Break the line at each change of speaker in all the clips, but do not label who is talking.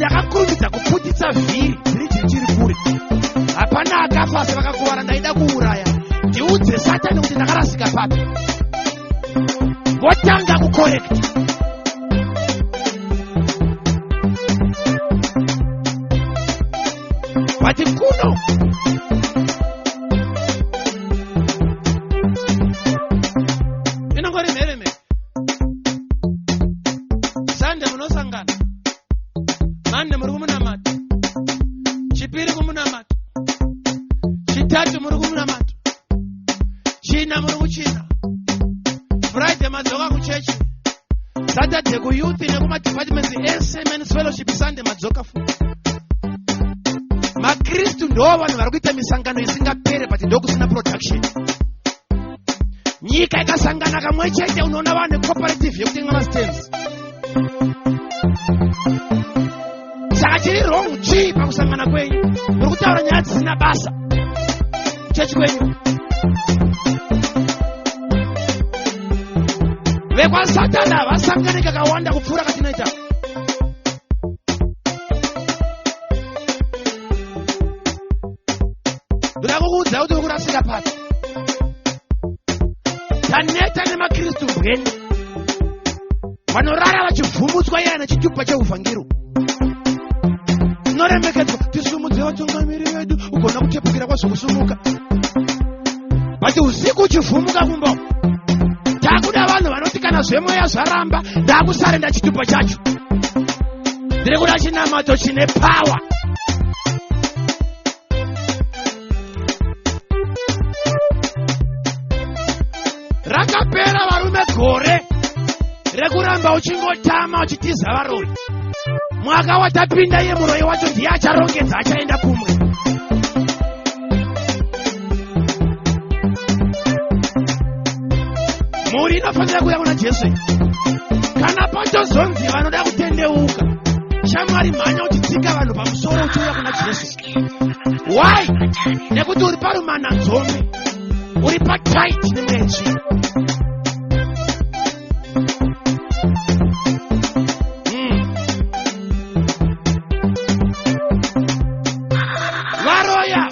ndakakurumidza kuputitsa vhiri richiri kure. Hapana akafa sevakakuvara ndaida kuuraya. Ndiudze Satani kuti ndakarasika papi. Votanga kukorekta. Vati kuno inongori mheremhere. Sande munosangana, Mande muri kumunamata, Chipiri kumunamata, Chitatu muri kumunamata, China muri kuchina, Friday madzoka kuchechi, Saturday kuyouth nekumadepartments ese men's fellowship, Sunday madzoka fu. Makristu ndo vanhu vari kuita misangano isingapere but ndokusina production. Nyika ikasangana kamwe chete unoona vanhu cooperative yekutenga mastands. Saka chiri wrong chi pakusangana kwenyu. Muri kutaura nyaya dzisina basa chechi kwenyu. VekwaSatani havasangani kakawanda kupfuura katinoita. Ndakukudza kuti uri kurasika pasi. Taneta nemakristu mbweni vanorara vachivhumutswa iyana chitupa cheuvhangiro. Tinoremekedzwa tisumudze vatungamiri vedu ugona kutepukira kwazvokusumuka. But usiku uchivhumuka kumba takuda vanhu vanoti kana zvemweya zvaramba ndakusarenda chitupa chacho. Ndiri kuda chinamato chine power. Rakapera varume gore rekuramba uchingotama uchitiza varoi. Mwaka watapinda iye muroi wacho ndiye acharongedza achaenda kumwe. Muri inofanira kuuya kuna Jesu. Kana patozonzi vanoda kutendeuka, shamwari mhanya uchitsika vanhu pamusoro uchiuya kuna Jesu. Why? Nekuti uri parumana nzombe, uri patight nemwedzi. Varoya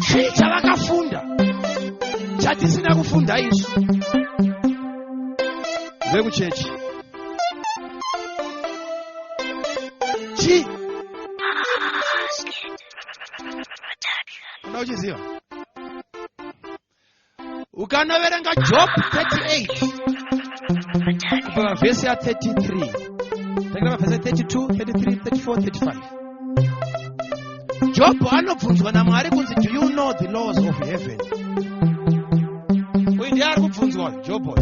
chii chavakafunda chatisina kufunda isu vekuchechi. Chii unoda kuchiziva? Ukanoverenga Job 38 kubva vhesi ya 33 takira mavhesi 32, 33, 34, 35. Job anobvunzwa naMwari kunzi, do you know the laws of heaven? Uyu ndiye ari kubvunzwa Job.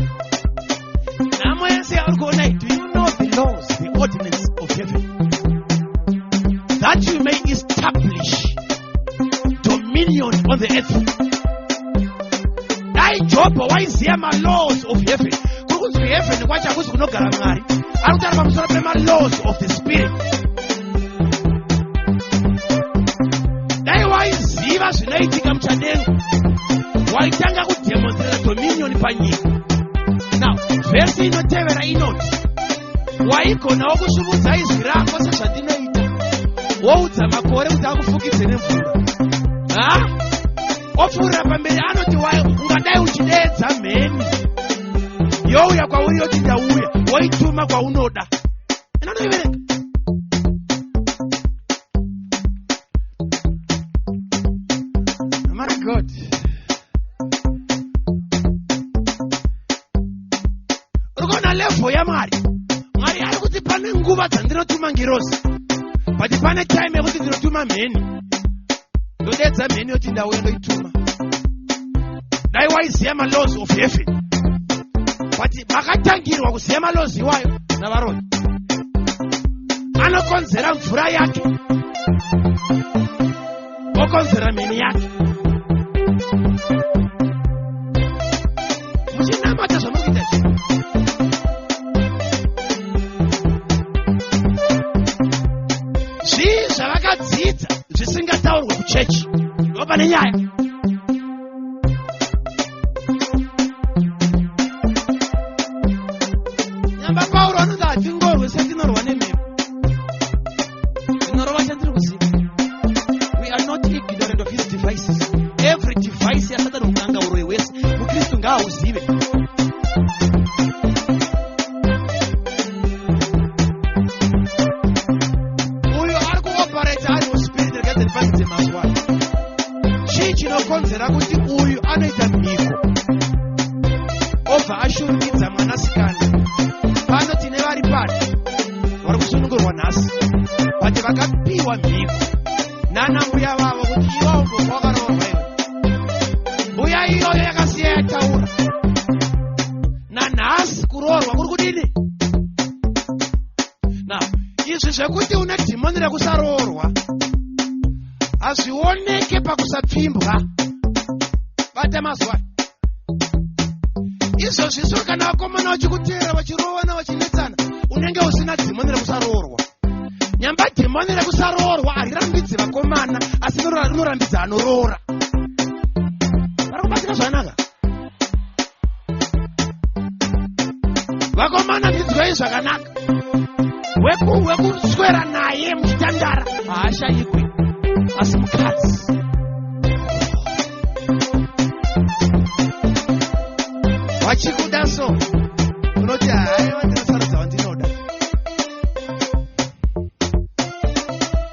Namwese ari kuona, do you know the laws, the ordinance of heaven, that you may establish dominion on the earth? Dai Job waiziva ma-laws of heaven. Kuri kunzi heaven kwacho hakuzi kunogara Mwari, ari kutaura pamusoro pema-laws of the spirit. Dai waiziva zvinoitika muchadenga, waitanga kudemonstrate dominion panyika. Now, vhesi inotevera inoti, waigonawo kusumudza izwi rako sezvandinoita, woudza makore kuti akufukidze nemvura. Opfuurira pamberi anoti ungadai uchideedza mheni youya kwauri yoti ndauya, woituma kwaunoda. Inoiverenga. My God. Urikona level yaMwari. Mwari ari kuti pane nguva dzandinotuma ngirozi, but pane time yekuti ndinotuma mheni. Ndodedza mheni yoti ndauya ndoituma. Dai waiziva ma-laws of heaven, but makatangirwa kuziva ma-laws iwayo navaroi. Anokonzera mvura yake, okonzera mheni yake. Muchinamata zvamuri kuita izvi. Zvii zvavakadzidza zvisingataurwe kuchechi ndo pane nyaya. Nyamba Pauro anonzi hatingorwe setinorwa nemhepo. akabva ashurukidza mwanasikana. Pano tine vari pano vari kusunungurwa nhasi vati vakapiwa mhiko nana mbuya vavo kuti ivo umbobva wakaroorwa iwe. Mbuya iyoyo yakasiya yataura nanhasi kuroorwa kuri kudini. Na izvi zvekuti une dhimoni rekusaroorwa hazvioneke pakusapfimbwa bata mazuva izvozviso. Kana vakomana vachikuteera vachirovana vachinetsana unenge usina dhimoni rekusaroorwa. Nyamba dhimoni rekusaroorwa harirambidzi vakomana asi rinorambidza anoroora. Vari kubatsira zvakanaka. Vakomana ndidzwei zvakanaka. Wekuswera naye muchitandara haashayikwi asi mukadzi. Vachikuda so unoti haiwa ndinosarudza wandinoda.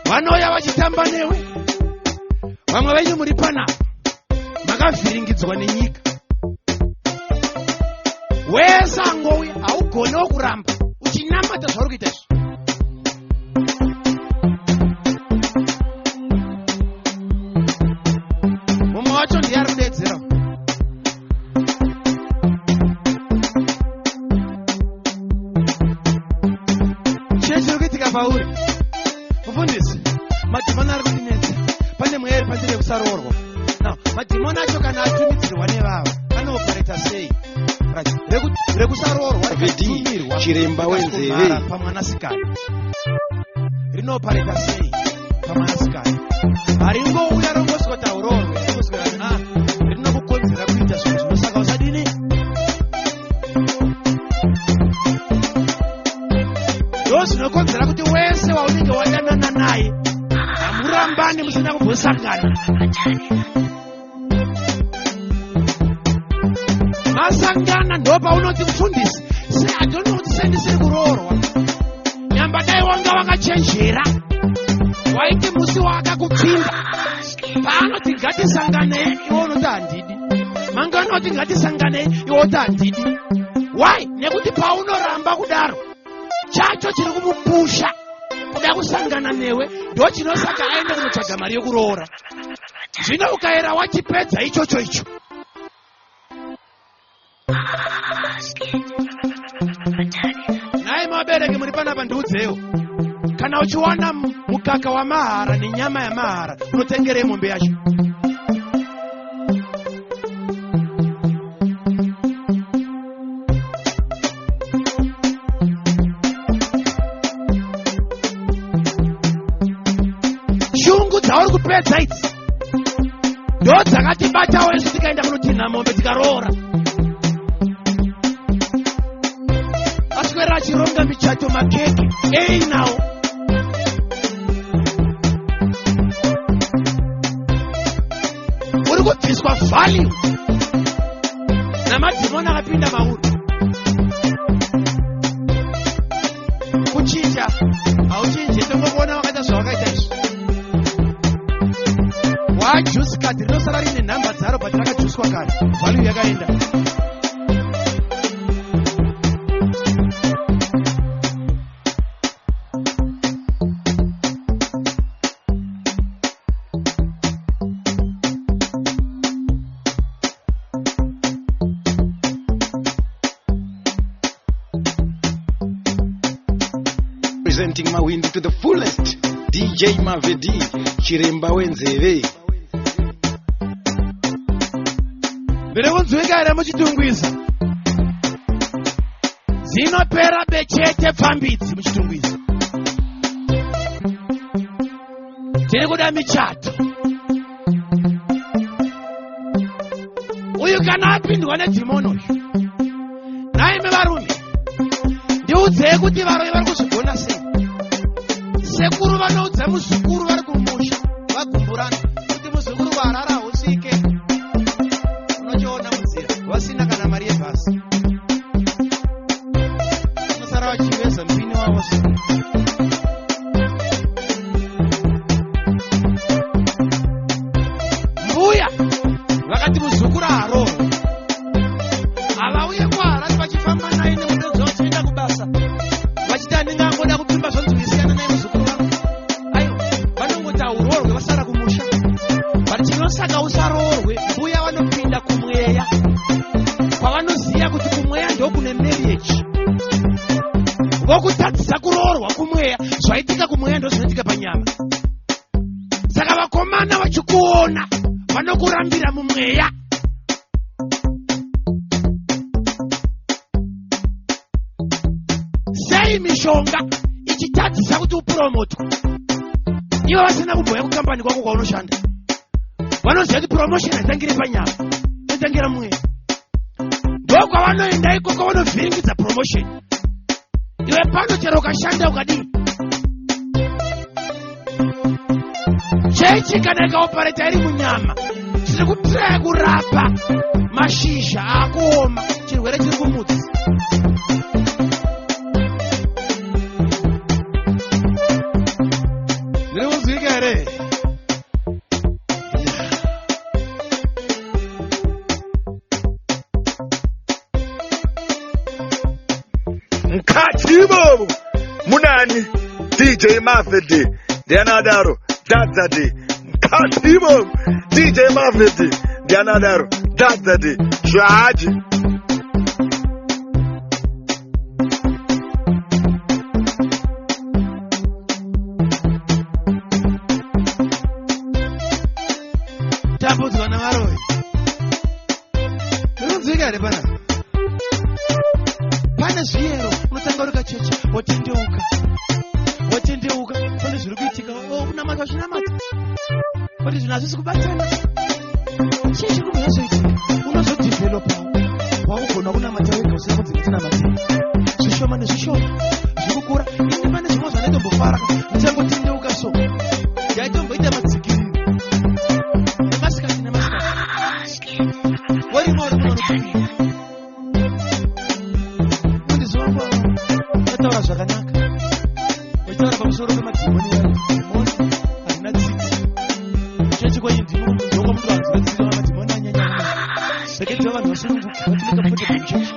Vanouya vachitamba newe. Vamwe venyu muri panapa makavhiringidzwa nenyika. Wese angouya haugonewo kuramba uchinamata zvauri kuita izvo. Mumwe wacho ndiye ari kudedzera. Chii chiri kuitika pauri mufundisi? Madhimoni ari kundinetsa. Pane mweri pandiri yekusaroorwa. Madhimoni acho kana atumidzirwa nevavo anopareta sei? Rekusaroorwa rikatumirwa
chiremba wenzeve
pamwanasikana rinopareta sei pamwanasikana? Haringouya rongosweta uroorwe rinokukonzera kuita zvinhu zvinosaka usadini. Ndo zvinokonzera kuti wese waunenge wadanana naye hamurambani musina kumbosangana. Masangana ndo paunoti mufundisi I don't know kuti sendisiri kuroorwa. Nyamba dai wanga wakachenjera waiti musi wakakupfinda paanoti ngatisangane iwe unoti handidi. Mangana kuti ngatisangane iwe unoti handidi. Why? Nekuti paunoramba kudaro chacho chiri kumupusha kuda kusangana newe ndo chinosaka aende kunotsvaga mari yekuroora. Zvino ukaera wachipedza ichocho icho nai mabereki muri panapa ndiudzewo. Kana uchiwana mukaka wa mahara nenyama ya mahara unotengerei mombe yacho? Shungu dzauri kupedza idzi ndo dzakatibata wese tikaenda kunotinha mombe tikaroora. Aswera achironga michato makeke ei nawo. Uri kubviswa value namadhimoni akapinda mauri. Kuchinja hauchinje tongokuona wakaita zvawakaita izvi. Wajusi kati rinosara rine nhamba dzaro bati rakajuswa kare value yakaenda.
Presenting Mawindi to the fullest, DJ Mavedi, chiremba wenzeve.
Mbere kunzwika here muchitungwiza zinopera bechete pfambidzi muchitungwiza. Tiri kuda michato. Uyu kana apindwa nedhimoni uyu naime varume ndiudzei kuti varume vari kuzvigona sei. Sekuru vanoudza muzukuru vari kumusha vagumburana kuti muzukuru varara usike unochiona munzira vasina kana mari yebhasi. Unosara vachiveza mpini wavo. Mbuya vakati muzukuru haroorwa havauye kwa ndokune marriage vokutadzisa kuroorwa kumweya zvaitika kumweya ndozvinoitika panyama. Saka vakomana vachikuona vanokurambira mumweya. Sei mishonga ichitadzisa kuti upromotwe? Ivo vasina kubhoya kukambani kwako kwaunoshanda. Vanoziva kuti promotion haitangire panyama, inotangira mumweya. Ndokwavanoenda ikoko vanovhiringidza promotion. Iwe pano chero ukashanda ukadini chechi kana ikaopareta iri munyama, chiri kutiraya kurapa mashizha akuoma, chirwere chiri kumudzi. Ndiri kuzwika here?
Mkatibo munani DJ Mavedi ndianadaro dadzadi. Mkatibo DJ Mavedi ndianadaro dadzadi. Shwaji
tabudzwa navaroi. Ndinonzwika here pana? Pane zviyero unotanga uri kachechi wotendeuka pane zviri kuitika unamata wachinamata kuti zvinhu hazvisi kubatana. Chii chiri kuzoitika? Unozodhivhelopawo wakugona kunamata wega usina kunzi kutinamata zvishoma nezvishoma zvirikukura. Ini pane zvimwe zvandaitombofaraka ndichangotendeukira so ndaitomboita madzikiriro nemasikati warima uri kunorukuira taura zvakanaka. Wataura pamusoro pemadhimoni harina tsitsi. Chechiko iyi ndiko muti vanhu vadzidzira madhimoni anyanya. Seketi vanhu vasununguka vatineka pote pamuchechi.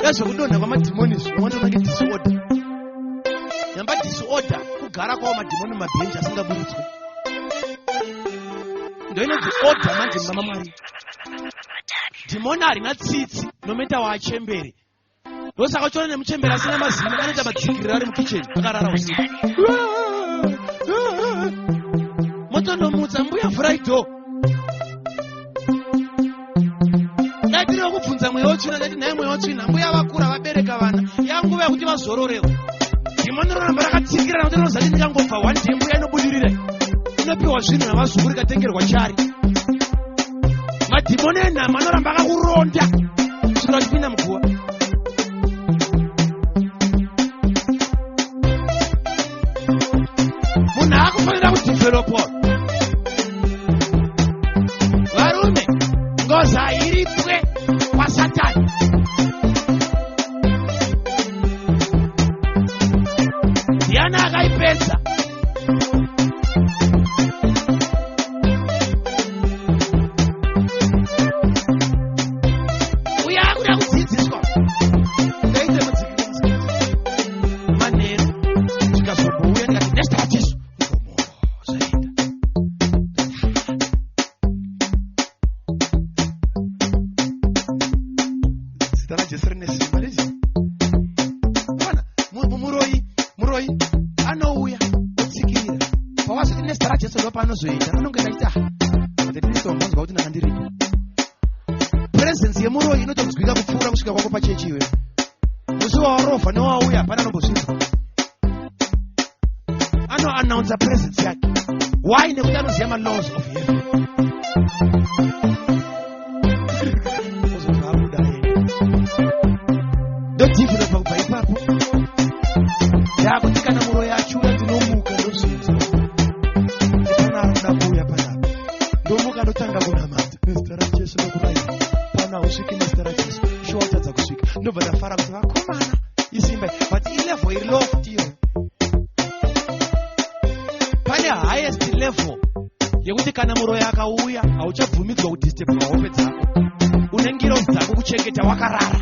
Yazvokudonha kwamadhimoni zvinoona unenge disorder. Nyamba disorder kugara kwawo madhimoni mumabhenji asingaburutswe. Ndoinonzi order manje mama Mwari. Dhimoni harina tsitsi nometa waachembere. Ndosaka uchiona nemuchembere asina mazino anoita madzikiriro ari mukicheni akarara usiku. Motonomudza mbuya Friday. Ndati ndokubvunza mweya wotsvina ndati nhaye mweya wotsvina mbuya vakura vabereka vana yanguva yakuti vazororewa. Dhimoni rinamba rakatsikirana kuti rinozati ndikangobva one day mbuya inobudirira. Inopiwa zvinhu navazukuru ikatengerwa chari. Madhimoni enhama anoramba akakuronda kusvika uchipinda muguva. Munhu akufanira kudhivhelopa. Varume, ngoza iripwe kwaSatani. Ndiani akaipedza? Uya akuda kudzidziswa. Ngaite mudzidzisi. Manheru. Tikazobouya ndikati ndezita Jesu. Zita raJesu rine simba rezi. Bwana, muroyi anouya otsikirira. Pawazoti nezita raJesu ndo paanozoenda. Anonge ndaita. Ndinisi wambonzwa kuti ndakandiripo. Presence yemuroyi inotonzwika kupfuura kusvika kwako pachechi iwe. Musi warofa newauya hapana anombozvinzwa. Ano-announce presence yake. Why? Nekuti anoziva ma-laws of heaven. Ndodhivhilopa kubva ipapo. Ndakuti kana muroyi achiuya ndinomuka ndozvinzwa. Ndipana anoda kuuya panapa. Ndomuka ndotanga kunamata. Nezita raJesu nokuraira. Pana usviki nezita raJesu. Shuwa utadza kusvika. Ndobva ndafara kuti vakomana isimba. But ilevel iri loft iyo. Pane highest level yekuti kana muroyi akauya hauchabvumidzwa kudisturba hope dzako. Unenge ngiro dzako kuchengeta wakarara.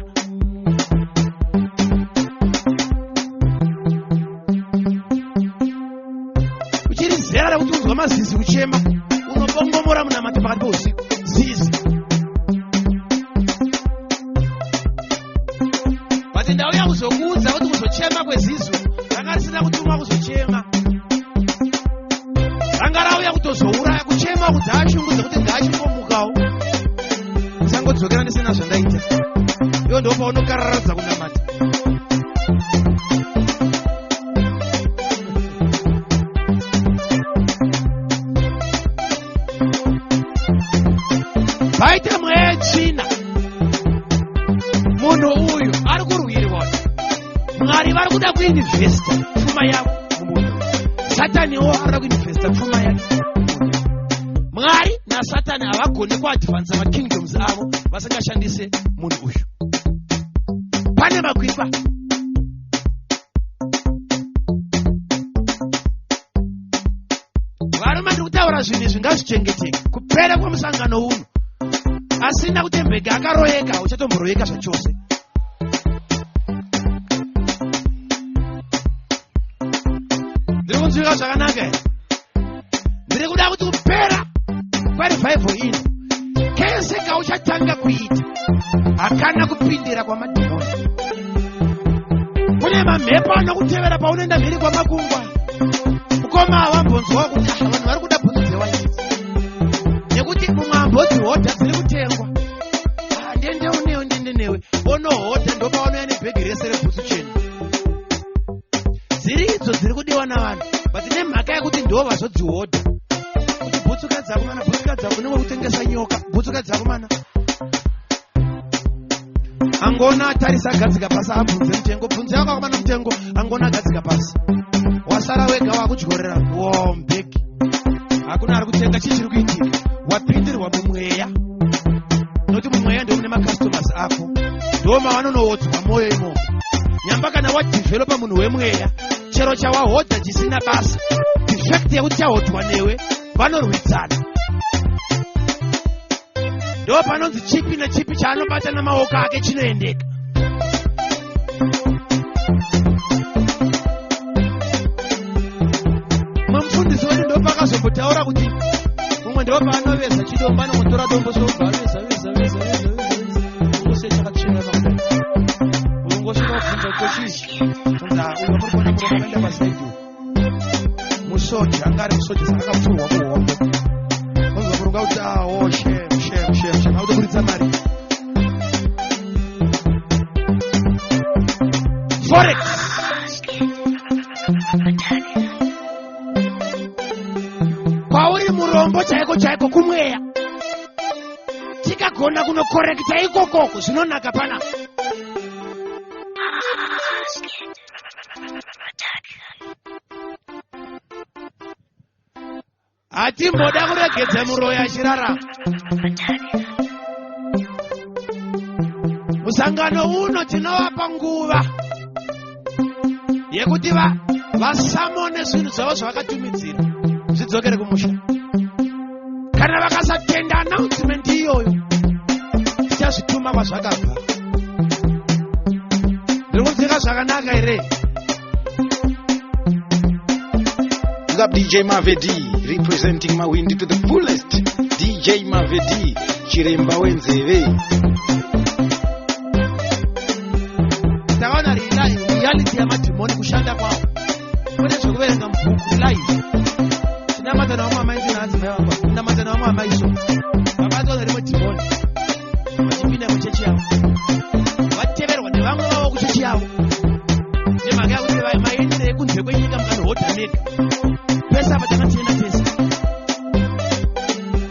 Uchiri zera rekuti unzwa mazizi uchema, unopongomora munamata pakati pousiku. Zizi. but ndauya kuzokuudza kuti kuzochema kwezizu ranga risina kutumwa kuzochema, ranga rauya kutozouraya kuchema kuti ashungudza kuti ngaachimbomukawo musangodzokera ndisina zvandaita. Iwo ndo paunokararadza kunamata. Paite mweya tsvina munhu uyu ari kurwirwa, Mwari vari kuda kuinvesta pfuma yavo mumunhu, Sataniwo arida kuinvesta pfuma yake. Mwari naSatani havagoni kuadvansa makingdoms avo vasingashandise munhu uyu. Pane makwikwa varume ndiri kutaura zvinhu izvi ngazvichengeteke kupera kwemusangano uno. Asina kutembeka akaroyeka, uchatomboroweka zvachose. Ndiri kunzwika zvakanaka here. Ndiri kuda kuti kupera kwerevival ino kese kauchatanga kuita hakana kupindira kwamadhimoni. Kune mamhepo anokutevera paunoenda mhiri kwamakungwa. Mukoma havambonzwawo kuti vanhu vari kuda bhutsu dzewaiti nekuti mumwambo dzihodha dziri kutengwa. Ndendenewe onohodha ndopaunoya nebhegi rese rebhutsu chena. Dziri idzo dziri kudiwa navanhu, but nemhaka yekuti ndo vazodzihodha kuti bhutsu kadzakomana, bhutsu kadzakonengwe kutengesa nyoka, bhutsu kadzakomana. Angona atarisa agadzika pasi abvunze mutengo, bvunze yakakomana mutengo, angona agadzika pasi. Wasara wega wakudyorera bhegi. Hakuna ari kutenga chichiri kuitika. Wapindirwa mumweya. Noti mumweya ndio mune macustomers ako. Ndo mavanonowodzwa moyo imomo. Nyamba kana wadevelopa munhu wemweya, chero chawahodha chisina basa, defect yekuti chahodhwa newe vanorwidzana. Ndo panonzi chipi nechipi chaanobata namaoko ake chinoendeka. Mumfundisi wedu ndo pakazombotaura kuti mumwe ndo paanoveza chidombo anomotora dombo sobva veza ungose chakachena makudai ungosvika kubvunza kochichi kunza uyo muri kuona muromo kaenda pasaidi musoja anga ari musoja saka akapfurwa kuhombe unzwa kurunga kuti awo shem auda kuridza mari. Forex kwauri murombo chaiko kumweya, tikagona kunokorekta ikokoko zvinonaka pana. Hatimboda kuregedza muroya achirarama. Musangano uno tinovapa nguva yekuti vasamone zvinhu zvavo zvavakatumidzira zvidzokere kumusha. Kana vakasatenda announcement iyoyo tichazvituma kwazvakabva. Ndiri kunzwika zvakanaka here?
Big up DJ Mavedi, representing Mawindi to the fullest. DJ Mavedi, Chiremba wenzeve.
Tawana reality ya matrimony kushanda kwao. Kwenye chokuwerenga mbuku live. Sinamata na wama maizi na azima yawa. Sinamata na wama maizo. Wabazo wana rimo timoni. Wachipina kuchechi yao. Wateverwa ni wangu wawo kuchechi yao. Ni magaya kutewa maende kunze kwenye nika mkano hota meka. Pesa patakati ena pesa.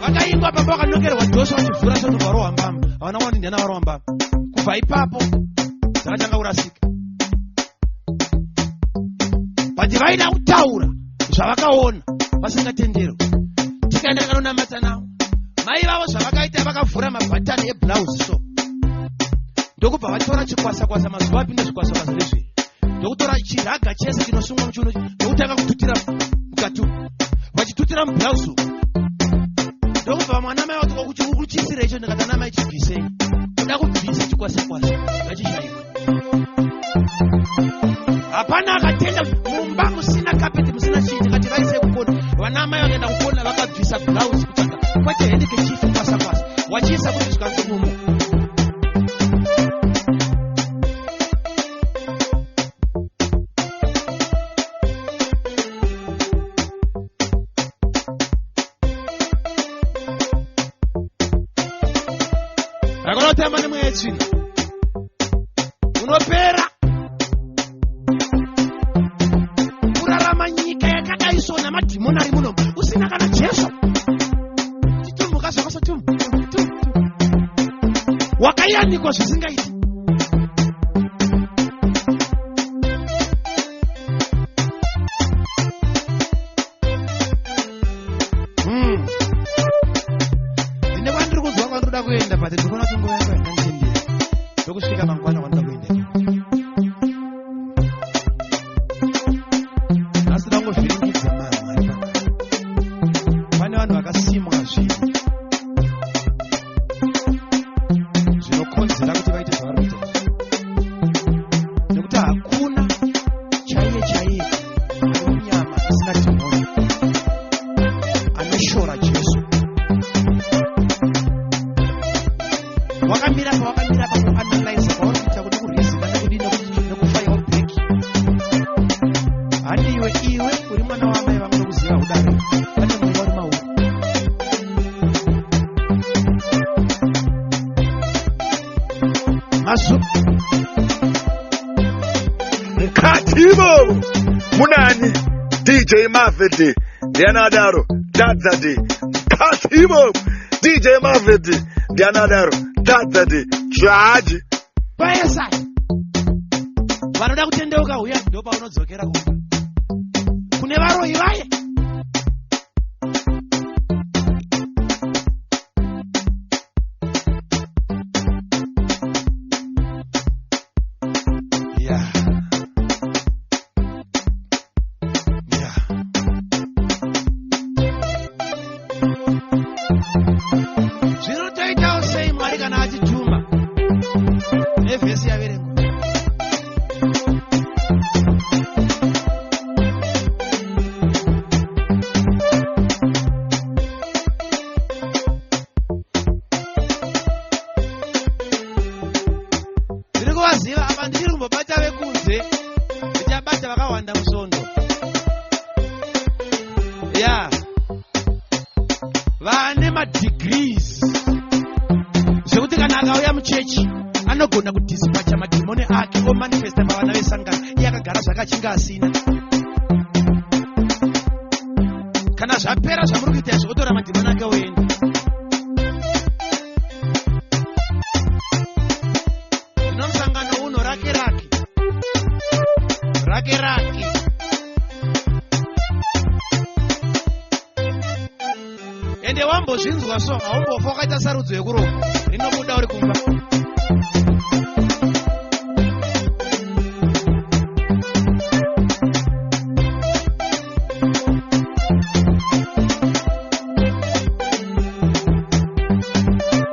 Waka ingo hapa mboka nukere wadoso wachifura soto kwa roa mbamba. Wana wani ndiana wa roa mbamba. Kufa ipapo. Sakachanga urasika. Pati vaida utaura zvavakaona vasingatendero. Tikaenda kanonamata navo mai vavo zvavakaita vakavhura mabhatani eblouse so ndokubva vatora chikwasa mazuva apinde zvikwasa nezve ndokutora chiraga chese chinosungwa muchiuno ndokutanga kututira mukatu vachitutira mublouse ndokubva mwana mai vatoka kuti ukuchisira icho ndikatana mai chibvisei kuda kubvisa chikwasa vachishayikwa. Hapana akatenda mumba musina kapeti musina chini kati vaise kukona vanamai vakaenda kukona vakabvisa blouse kutsvaka kwete hendike chifu kwasa wachiisa kuti zvikanzi mumo. unopera kurarama nyika yakadaiswa namadhimoni ari muno usina kana Jesu. Chitumbuka zvakasa wakayanikwa zvisingaiti. Ndine kwandiri kuzwa kwandoda kuenda but ndikona kuti nguva yangu yandanditendera ndokusvika mangwana kwandoda kuenda. Asi ndangozviringidza manhu ari pane vanhu vakasimwa zvinhu zvinokonzera kuti vaite zvavari kuita nekuti hakuna chaiye ari munyama isina dhimoni anoshora Jesu. Wakamira pakuanalyze kwauri kuita kuti kurizika nekudini nekufaiwa bheki. Hani iwe uri mwana wamai vamwe nokuziva udare pane mweya uri mauri. Mazu
mukativo munani DJ Mavedi ndianadaro Dadzadi mukativo DJ Mavedi ndianadaro Dadzadi chaji
paesa vanoda kutendeuka uya ndo paunodzokera kumba kune varoyi vaye. Zvinotoitawo sei Mwari kana achituma nevhesi yaverengwa. Ndiri kuvaziva apa ndichiri kumbobata vekunze ndichabata vakawanda musondo. Vane madegrees zvekuti kana akauya muchechi anogona kudisipacha madhimoni ake omanifesta pavana vesangana iye akagara zvakachinga asina. Kana zvapera zvamuri kuita izvo otora madhimoni ake oenda. Zvino musangano uno rake ende wambozvinzwa so haumbofa wakaita sarudzo yekurova rinobuda uri kumba.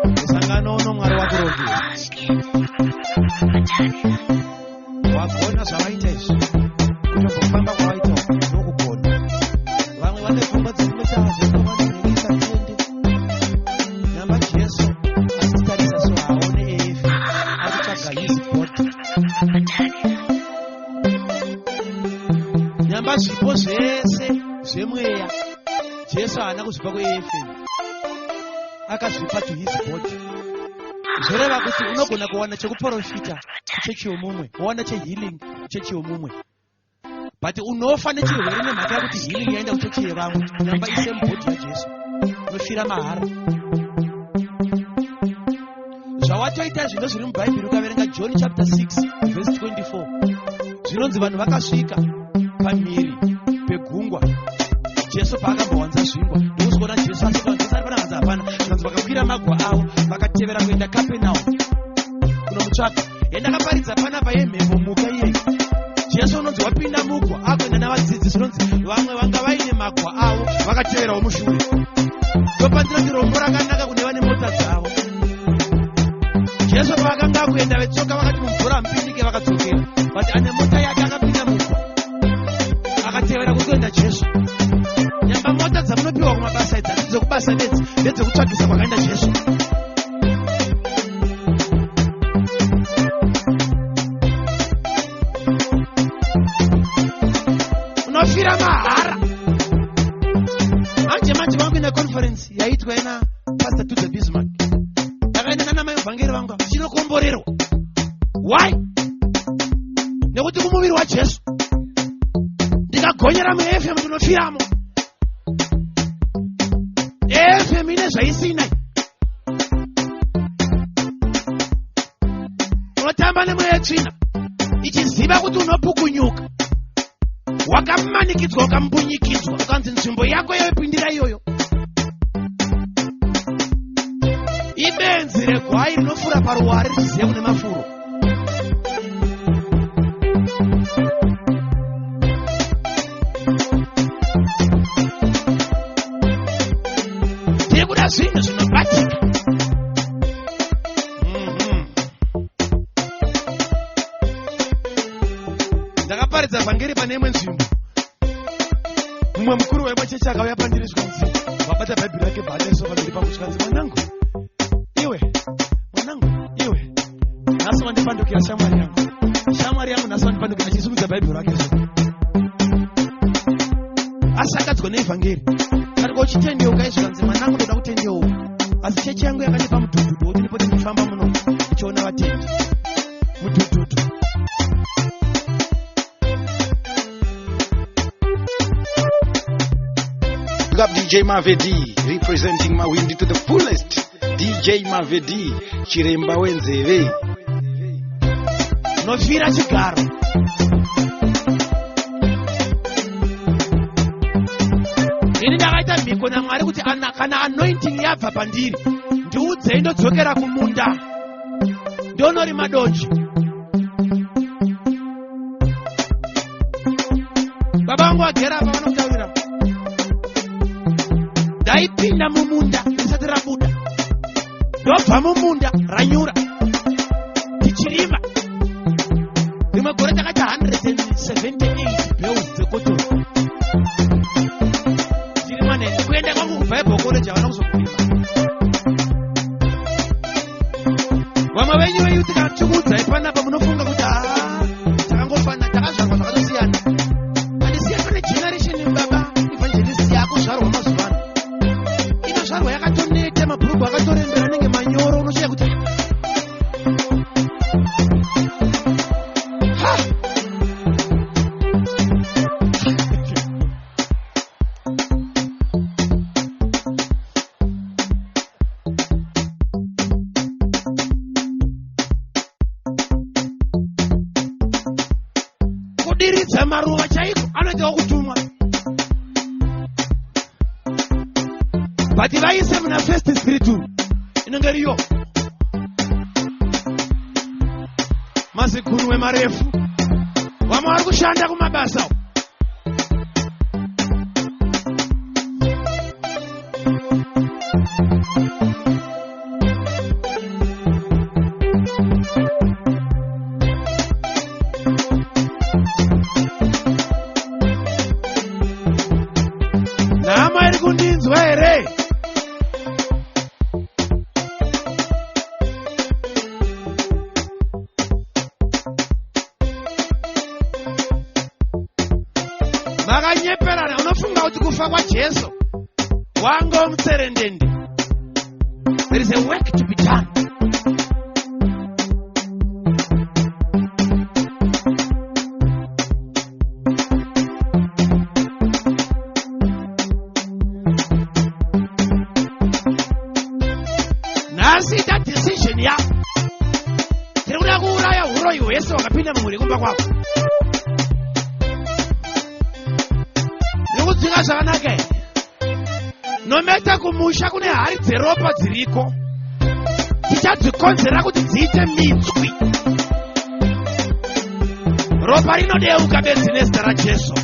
Musangano uno Mwari wakurovera wagona zvavaita izvi kutombofamba kwavaita nokugona. Vamwe vane pfungwa dzekutaza nyamba zvipo zvese zvemweya Jesu haana kuzvipa kuEFN, akazvipa to his body. Zvoreva kuti unogona kuwana chekuprofita kuchechi yomumwe, wawana chehealing kuchechi yomumwe, but unofa nechirwere nemhaka yakuti healing yaenda kuchechi yevamwe. Nyamba ise mubhodhi yaJesu unofira mahara. Zvawatoita zvino zviri mubhaibheri ukaverenga John chapter 6 verse 24 zvinonzi vanhu vakasvika pamhiri pegungwa Jesu paakambowanza zvingwa ndokusvika Jesu asvika ari panahanza hapana. Zvinonzi vakakwira magwa avo vakatevera kuenda Kapenaumu kunomutsvaka. Yandakaparidza panapa yemhepo muka iyeyi Jesu unonzi wapinda mugwa akuenda navadzidzi. Zvinonzi vamwe vanga vaine magwa avo vakateverawo mushure. Ndopanziroti rombo rakanaka kune vane mota dzavo. Jesu pavakanga kuenda vetsoka vakati mumvura mupindike vakadzokera, but ane mota yake akapinda mugwa akatevera kutoenda Jesu. Nyamba mota dzamunopiwa kumabasa idzi hadzisi dzokubasa bedzi, ndedzekutsvagisa kwakaenda Jesu. Unofira mahara. Manje vangu ine conference yaitwa ina Pastor to the Bismarck. Akaenda nana mai vhangeri vangu chinokomborerwa. Why? nekuti kumuviri wajesu ndikagonyera muFM ndinofiramo. FM ine zvaisina, unotamba nemweya yetsvina ichiziva kuti unopukunyuka, wakamanikidzwa ukampunyikidzwa ukanzi nzvimbo yako yoipindira iyoyo. Ibenzi regwai rinofura paruware richiziva kune mafuro. Tiri kuda zvinhu zvinobatika. Ndakaparidza vhangeri pane imwe nzvimbo. Mumwe mukuru wechechi akauya pandiri zvikanzi wabata bhaibheri rake bhaneso pamberi pangu zvikanzi mwanangu iwe nhasi wandipandukira shamwari yangu nhasi wandipandukira achisimudza bhaibheri rake so asakadzwa nevhangeri ariko uchitendeuka izvikanzi mwanangu ndoda kutendeuka asi chechi yangu yakandipa mudhudhudhu woti ndipoti ndifamba muno ndichiona vatendi mudhudhudhu.
Big up DJ Mavedi, representing Mawindi to the fullest. DJ Mavedi, Chiremba wenzeve.
Nofira chigaro. Ini ndakaita mhiko naMwari kuti kana anointing yabva pandiri ndiudzei ndodzokera kumunda ndonori donji. Baba vangu vagera apa vanokutaurira ndaipinda mumunda risati rabuda, ndobva mumunda ranyura tichirima. Rimwe gore takaita 178 bills dzekotoro. Tiri manene kuenda kwangu kuBible college havana kuzokurima. Vamwe venyu veyuti kana tichiudzai panapa munofunga kuti takangofana takazvarwa zvakatosiyana. Handisiya pane generation baba evangelist yakuzvarwa mazuva ano. Inozvarwa yakatoneta, mabhurugwa akatorembera anenge manyoro, unosvika kuti kudiridza maruva chaiko anoitawo kutumwa. But vaise muna first spiritu inenge riyo maziguruwe marefu vamwe vari kushanda kumabasa. Nama iri kundinzwa here? Makanyeperana unofunga kuti kufa kwaJesu wangomutserendende. There is a work to be done. Nasi ita decision ya tiri kuda kuuraya uroyi hwese wakapinda mumuri kumba kwako. Nokudzinga zvakanaka here. Nometa kumusha kune hari dzeropa dziriko tichadzikonzera kuti dziite minzwi. Ropa rinodeuka bedzi nezita raJesu.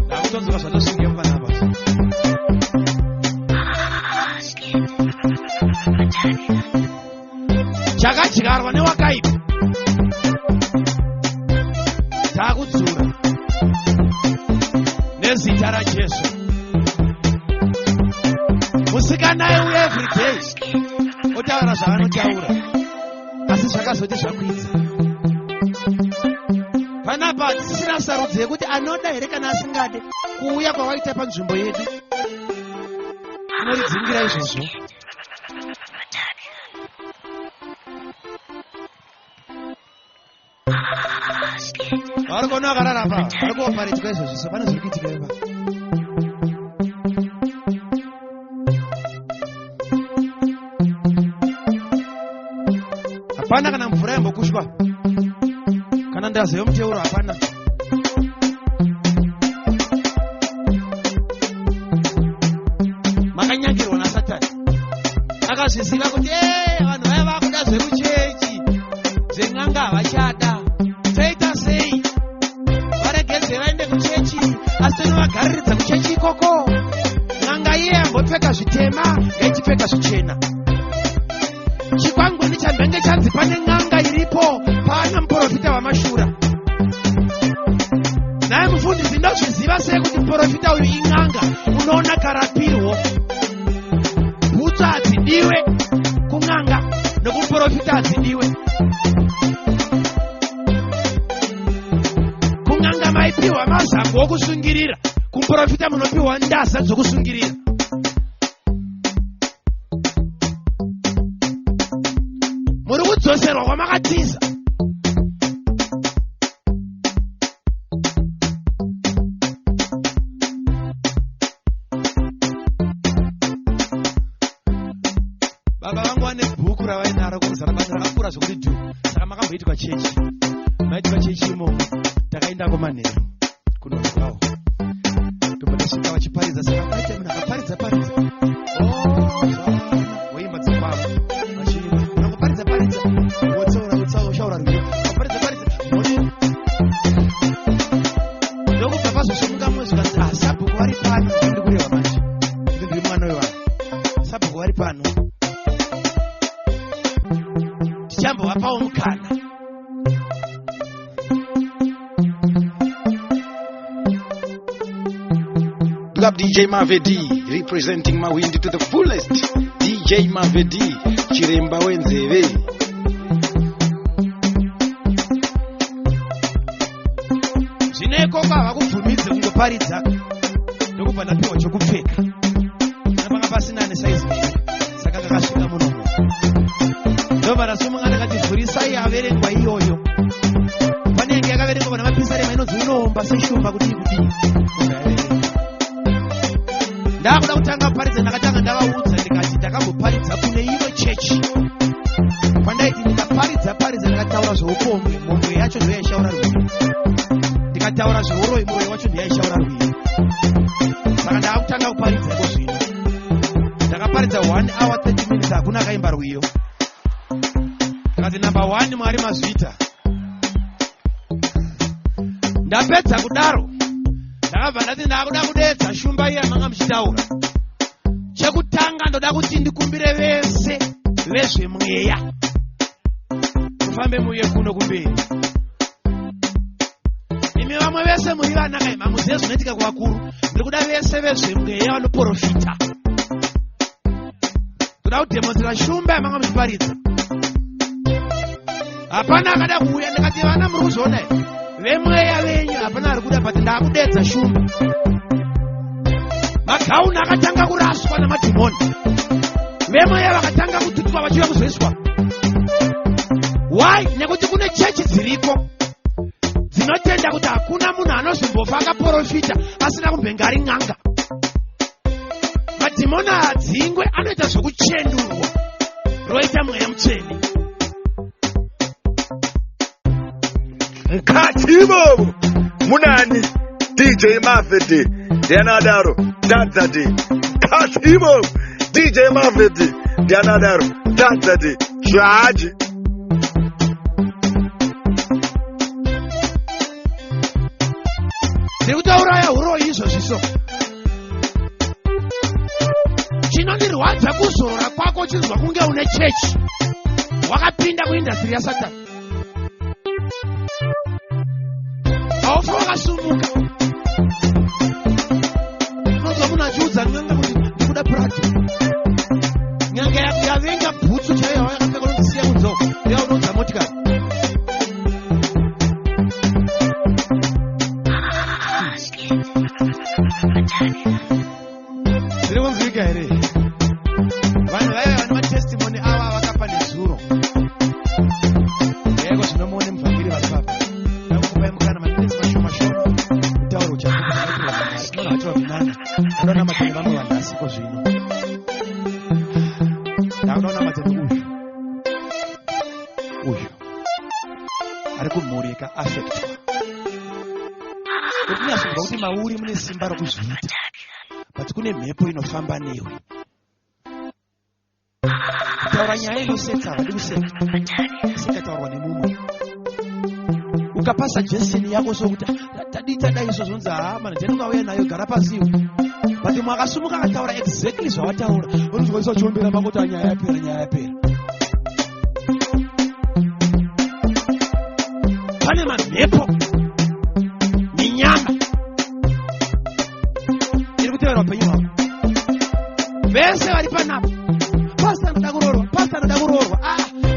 Ndakutonzwa zvatosungiwa muvana basa. Chakadyarwa newakaipa takudzura nezita raJesu. Musikana euya every day otaura zvavanotaura asi zvakazoti zvakuidza. Panapa tisina sarudzo yekuti anoda here kana asingade kuuya kwawaita panzvimbo yedu. Unoridzingira izvozvo. Varikona karara pa. Variko paritika izvo zvose pane zviri kuitika ipa. Hapana kana mvura yambokushwa. Kana ndazi yomuteuro hapana. Makanyangirwa naSatani. Akazviziva kuti vanhu vaya vakuda zvekuchechi. Zven'anga havachada. Toita sei? Varegedze vaende kuchechi. Asi tonovagariridza kuchechi ikoko. N'anga iye yambopfeka zvitema yaichipfeka zvichena. Chikwangwani chamhenge chanzi pane n'anga iripo pana muprofita wamashura. Naye mufundisi ndozviziva sei kuti muprofita uyu in'anga unoona karapirwo. Bhutsu hadzidiwe kun'anga nokumuprofita hadzidiwe. Kun'anga maipiwa mazango okusungirira, kumuprofita munopiwa ndaza dzokusungirira. Muri kudzoserwa kwamakatiza. Baba vangu vane bhuku ravainaro kumuzana basa rakakura zvokuti dhu. Saka makamboitwa chechi. Maitwa chechi imomo. Takaenda kumanheru kunonzwawo. Tombodasvika vachiparidza saka maita munhu akaparidza. Weimba dzikwavo. Paridza. Ushaura rwiyo. Paridza. Ndokubva pazvoshomuka mwezi kuti sabhuku vari pano. Ndiri kureva manje. Ndiri mwana wevanhu. Sabhuku vari pano. Tichambovakawo mukana.
Big up DJ Mavedi, representing Mawindi to the fullest. DJ Mavedi, Chiremba wenzeve.
Zvineko kwavakubvumidze kungoparidza. Ndokubva ndapiwa chokupfeka. Napanga pasina nesaizi mbiri. Saka kakasvika munomo. Ndobva ndasumuka ndakati vhurisai averengwa iyoyo. Panenge yakaverengwa pana mapisarema inonzi unoomba seshumba kuti ikudii. Ndakuda kutanga kuparidza ndakatanga ndavaudza ndikati ndakamboparidza kune imwe chechi. Pandaiti ndikaparidza ndakataura zveupombwe, mombe yacho ndo yaishaura rwiyo. Ndikataura zveuroi, muroi wacho ndo yaishaura rwiyo. Saka ndakutanga kuparidza iko zvino. Ndakaparidza 1 hour 30 minutes hakuna akaimba rwiyo. Ndikati number 1 Mwari mazvita. Ndapedza kudaro. Ndakabva ndati ndakuda kudedza shumba iya manga muchitaura. Chekutanga ndoda kuti ndikumbire vese vezvemweya mufambe muye kuno kumberi. Imi vamwe vese muri vanaka ima muzive zvinoitika kuvakuru. Ndiri kuda vese vezvemweya vanoprofita. Ndoda kudhemonsera shumba yamanga muchiparidza. Hapana akada kuuya. Ndikati vana muri kuzviona here? Vemweya venyu hapana ari kuda pati ndakudedza shumba. Magauni akatanga kuraswa namadhimoni. Vemweya vakatanga kututuka vachiuya kuzoiswa. Why? Nekuti kune chechi dziriko dzinotenda kuti hakuna munhu anozombofa akaprofita asina kumbenga ari n'anga. Madhimoni adzingwe anoita zvokuchendurwa roita mweya mutsvene.
Mkatibo munani DJ Mavedi Dianadaro Dadzadi Mkatibo DJ Mavedi Dianadaro Dadzadi Shaji.
Ndikutauraya uroi izvozviso. Chinondirwadza kuzorora kwako chinzwa kunge une chechi. Wakapinda kuindastri yaSatani. Haufa wakasumuka. Unonzwa munhu achiudza n'anga kuti ndikuda prato. N'anga yavenga bhutsu chaiyo yakapfeka unozisiya kunzoko. Ndiya unonza motikari. Zviri kunzwika here? Vanhu vaiva vane matestimoni ava vakapa nezuro. Yeko zvinomuone muvhangiri vari papa. uyu ari kumhurika affectwa kuti nyasonga kuti mauri mune simba rokuzviita but kune mhepo inofamba newe kutaura nyaya inosetsa havadi kuseka sikataurwa nemumwe ukapa suggestion yako sokuti tadai izvozvonzi mana ndinongauya nayo gara pasiwo but mwakasumuka akataura exactly zvawataura unozwaisa chiombera makoti nyaya yapera pane mamhepo nenyama iri kutevera upenyu hwako vese vari panapo pasta anoda kuroorwa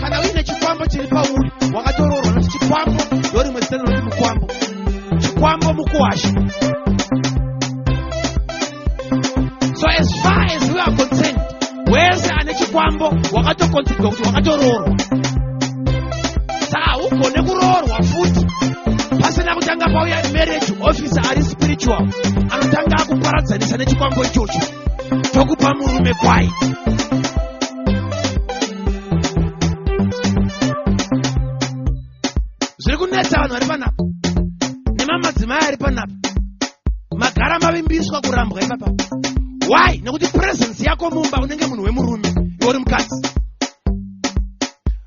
kana uine chikwambo chiri pauri wakatoroorwa nokuti chikwambo ndorimwe zita rinoti mukwambo chikwambo mukuwasha. So as far as we are concerned wese ane chikwambo wakatokonzerwa kuti wakatoroorwa saka ugone kuroorwa futi pasina kutanga pauya marriage officer ari spiritual anotanga akuparadzanisa nechikwambo ichocho tokupa murume kwai. Zviri kunetsa vanhu vari panapo nemamadzimai ari panapo magara mavimbiswa kurambwa ipapa. Why? Nekuti presence yako mumba unenge munhu wemurume iwe uri mukadzi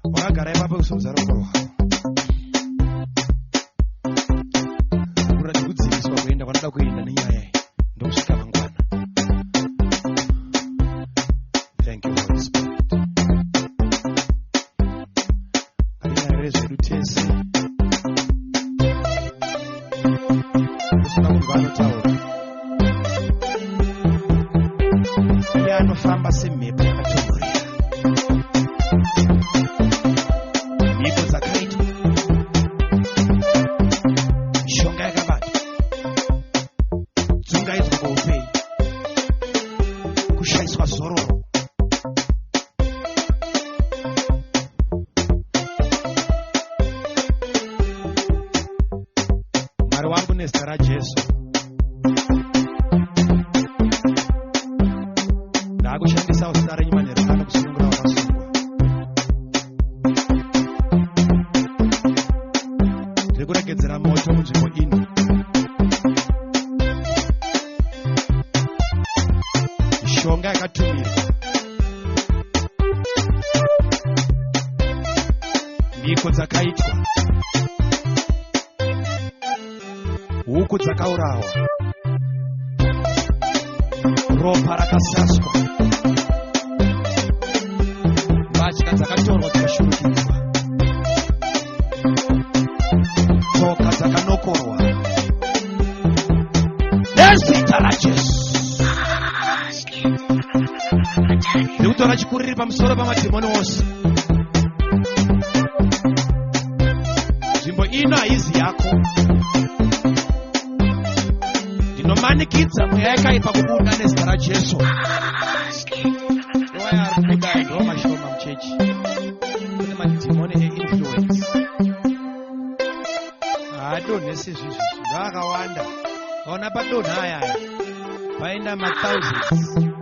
wakagara ipapa kusodza ruoko rwako kuratidza kudziviswa kuenda kwanoda kuenda nenyaya iyi ndokusvika mangwana. Thank you Holy Spirit. Ngatinyarire zvedu tese kusina munhu anotaura iye anofamba semhepo yakatonhorera mhiko dzakaitwa mishonga yakabata dzungaidzwa kweupenyu kushayiswa zororo mwari wangu nezita rajesu ndakushandisa zita renyu manererano kusunungura vakasungwa. Ndiri kuregedzera moto munzvimbo ino mishonga yakatumirwa mhiko dzakaitwa huku dzakaurawa ropa rakasaswa mbatya dzakatorwa dzikashurukidzwa tsoka dzakanokorwa nezita rajesu. Ndiri kutora chikuriri pamusoro pamadhimoni ose. Nzvimbo ino haizi yako. Ndinomanikidza mweya yakaipa kubuda nezita rajesu. Waya ari kubuda ndo mashoma muchechi. Kune madhimoni einfluence. Adonhesi izvizvi ndo akawanda. Ona padonha ayaya paenda ma-thousands.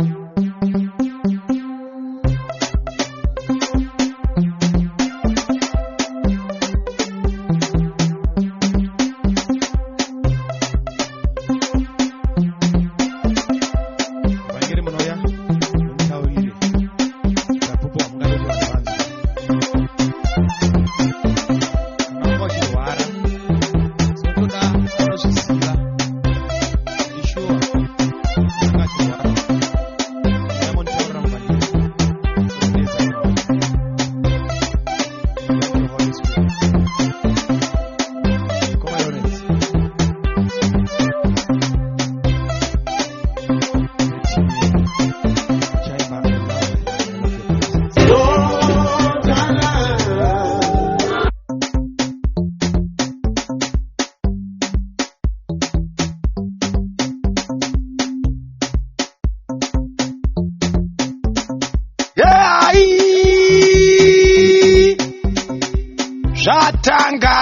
Zvatanga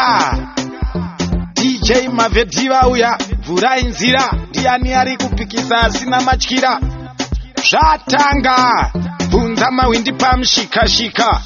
DJ Mavedi vauya mvurai nzira ndiani ari kupikisa asina matyira. Zvatanga Tama windi pam shika shika.